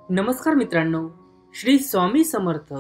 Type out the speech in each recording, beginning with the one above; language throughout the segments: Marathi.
नमस्कार मित्रांनो, श्री स्वामी समर्थ.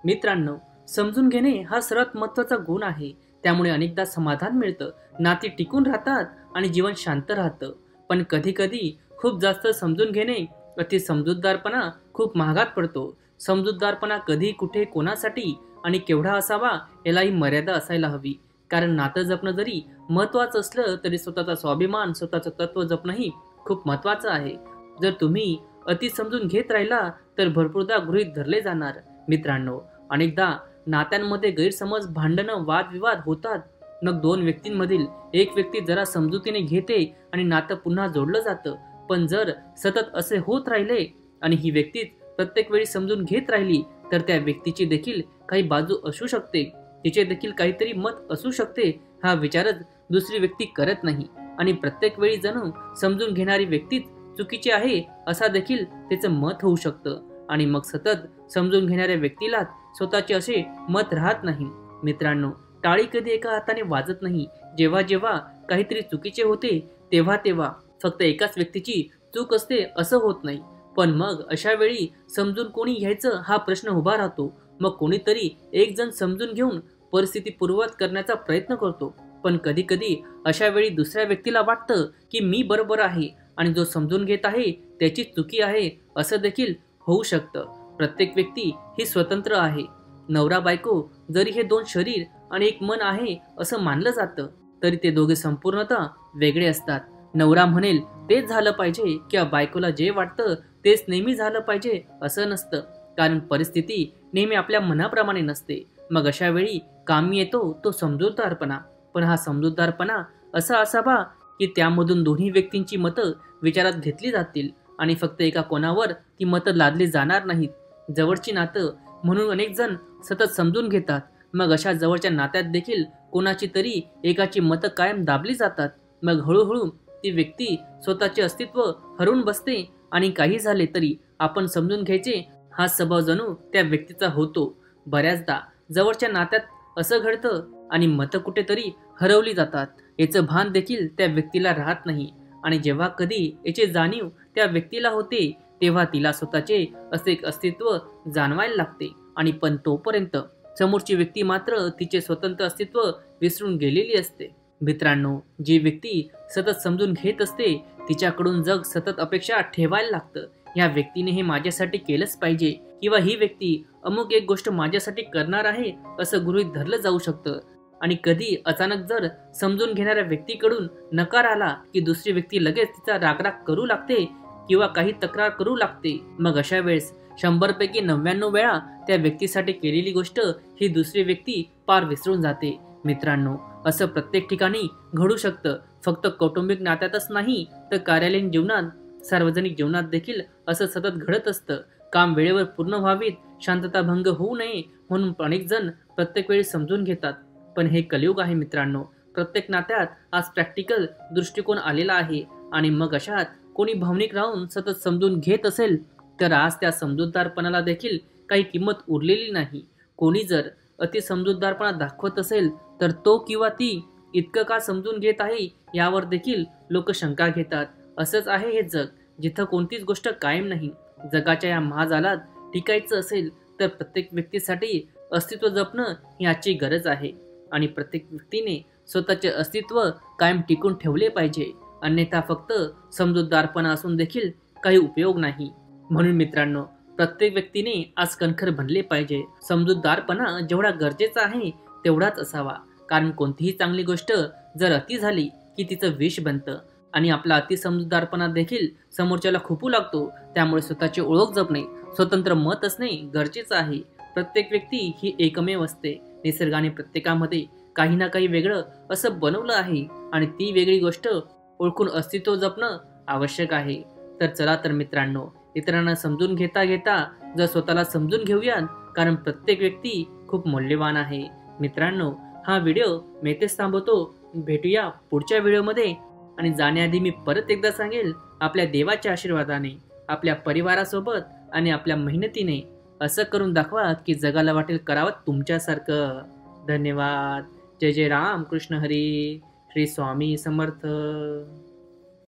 मित्रांनो, समजून घेणे हा सर्वात महत्त्वाचा गुण आहे. त्यामुळे अनेकदा समाधान मिळतं, नाती टिकून राहतात आणि जीवन शांत राहतं. पण कधी-कधी खूप जास्त समजून घेणे, अति समजूतदारपणा खूप महागात पडतो. समजूतदारपणा कधी, कुठे, कोणासाठी आणि केवढा असावा यालाही मर्यादा असायला हवी. कारण नातं जपणं जरी महत्त्वाचं असलं तरी स्वतःचा स्वाभिमान, स्वतःचं तत्त्व जपणंही खूप महत्त्वाचं आहे. जर तुम्ही अति समजून घेत राहिला तर भरपूरदा गृहीत धरले जाणार. मित्रांनो, अनेकदा नात्यांमध्ये गैरसमज, भांडणं, वादविवाद होतात. मग दोन व्यक्तींमधील एक व्यक्ती जरा समजुतीने घेते आणि नातं पुन्हा जोडलं जातं. पण जर सतत असे होत राहिले आणि ही व्यक्ती प्रत्येक वेळी समजून घेत राहिली तर त्या व्यक्तीची देखील काही बाजू असू शकते, तिचे देखील काहीतरी मत असू शकते, हा विचारच दुसरी व्यक्ती करत नाही. आणि प्रत्येक वेळी जणू समजून घेणारी व्यक्तीच चुकीचे आहे असा देखील त्याचं मत होऊ शकतं. आणि मग सतत समजून घेणाऱ्या व्यक्तीला स्वतःचे असे मत राहत नाही. मित्रांनो, टाळी कधी एका हाताने वाजत नाही. जेव्हा जेव्हा काहीतरी चुकीचे होते तेव्हा तेव्हा फक्त एकाच व्यक्तीची चूक असते असं होत नाही. पण मग अशा वेळी समजून कोणी घ्यायचं हा प्रश्न उभा राहतो. मग कोणीतरी एक जण समजून घेऊन परिस्थिती पूर्ववत करण्याचा प्रयत्न करतो. पण कधी कधी अशा वेळी दुसऱ्या व्यक्तीला वाटतं की मी बरोबर आहे आणि जो समजून घेत आहे त्याची चुकी आहे, असं देखील होऊ शकतं. प्रत्येक व्यक्ती ही स्वतंत्र आहे. नवरा बायको जरी हे दोन शरीर आणि एक मन आहे असं मानलं जातं तरी ते दोघे संपूर्णतः वेगळे असतात. नवरा म्हणेल तेच झालं पाहिजे किंवा बायकोला जे वाटतं तेच नेहमी झालं पाहिजे असं नसतं. कारण परिस्थिती नेहमी आपल्या मनाप्रमाणे नसते. मग अशा वेळी कामी येतो तो समजूतदारपणा. पण हा समजूतदारपणा असा असावा की त्यामधून दोन्ही व्यक्तींची मतं विचारात घेतली जातील आणि फक्त एका कोणावर ती मतं लादली जाणार नाहीत. जवळची नातं म्हणून अनेक जण सतत समजून घेतात. मग अशा जवळच्या नात्यात देखील कोणाची तरी एकाची मतं कायम दाबली जातात. मग हळूहळू ती व्यक्ती स्वतःचे अस्तित्व हरवून बसते आणि काही झाले तरी आपण समजून घ्यायचे हा स्वभाव जणू त्या व्यक्तीचा होतो. बऱ्याचदा जवळच्या नात्यात असं घडतं आणि मतं कुठेतरी हरवली जातात. याचं भान देखील त्या व्यक्तीला राहत नाही. आणि जेव्हा कधी याची जाणीव त्या व्यक्तीला होते तेव्हा तिला स्वतःचे असे एक अस्तित्व जाणवायला लागते. आणि पण तोपर्यंत समोरची व्यक्ती मात्र तिचे स्वतंत्र अस्तित्व विसरून गेलेली असते. मित्रांनो, जी व्यक्ती सतत समजून घेत असते तिच्याकडून जग सतत अपेक्षा ठेवायला लागतं. या व्यक्तीने हे माझ्यासाठी केलंच पाहिजे किंवा ही व्यक्ती अमुक एक गोष्ट माझ्यासाठी करणार आहे असं गृहीत धरलं जाऊ शकतं. आणि कधी अचानक जर समजून घेणाऱ्या व्यक्तीकडून नकार आला की दुसरी व्यक्ती लगेच तिचा रागराग करू लागते किंवा काही तक्रार करू लागते. मग अशा वेळेस 100 पैकी 99 वेळा त्या व्यक्तीसाठी केलेली गोष्ट ही दुसरी व्यक्ती पार विसरून जाते. मित्रांनो, असं प्रत्येक ठिकाणी घडू शकतं. फक्त कौटुंबिक नात्यातच नाही तर कार्यालयीन जीवनात, सार्वजनिक जीवनात देखील असं सतत घडत असतं. काम वेळेवर पूर्ण व्हावीत, शांतता भंग होऊ नये म्हणून अनेक जण प्रत्येक वेळी समजून घेतात. पण हे कलियुग आहे मित्रांनो. प्रत्येक नात्यात आज प्रॅक्टिकल दृष्टिकोन आलेला आहे. आणि मग अशात कोणी भावनिक राहून सतत समजून घेत असेल तर आज त्या समजूतदारपणाला देखील काही किंमत उरलेली नाही. कोणी जर अति समजूतदारपणा दाखवत असेल तर तो किंवा ती इतकं का समजून घेत आहे यावर देखील लोक शंका घेतात. असंच आहे हे जग, जिथं कोणतीच गोष्ट कायम नाही. जगाच्या या महाजालात टिकायचं असेल तर प्रत्येक व्यक्तीसाठी अस्तित्व जपणं ही आजची गरज आहे. आणि प्रत्येक व्यक्तीने स्वतःचे अस्तित्व कायम टिकून ठेवले पाहिजे. अन्यथा फक्त समजूतदारपणा असून देखील काही उपयोग नाही. म्हणून मित्रांनो, प्रत्येक व्यक्तीने आज कणखर बनले पाहिजे. समजूतदारपणा जेवढा गरजेचा आहे तेवढाच असावा. कारण कोणतीही चांगली गोष्ट जर अति झाली की तिचं विष बनतं आणि आपला अति समजूतदारपणा देखील समोरच्याला खुपू लागतो. त्यामुळे स्वतःची ओळख जपणे, स्वतंत्र मत असणे गरजेचं आहे. प्रत्येक व्यक्ती ही एकमेव असते. निसर्गाने प्रत्येकामध्ये काही ना काही वेगळं असं बनवलं आहे आणि ती वेगळी गोष्ट ओळखून अस्तित्व जपणं आवश्यक आहे. तर चला तर मित्रांनो, इतरांना समजून घेता घेता जर स्वतःला समजून घेऊयात, कारण प्रत्येक व्यक्ती खूप मौल्यवान आहे. मित्रांनो, हा व्हिडिओ मी इथेच थांबवतो. भेटूया पुढच्या व्हिडिओमध्ये. आणि जाण्याआधी मी परत एकदा सांगेल, आपल्या देवाच्या आशीर्वादाने, आपल्या परिवारासोबत आणि आपल्या मेहनतीने असं करून दाखवा की जगाला वाटेल करावं तुमच्यासारखं. धन्यवाद. जय जय राम कृष्ण हरी. श्री स्वामी समर्थ.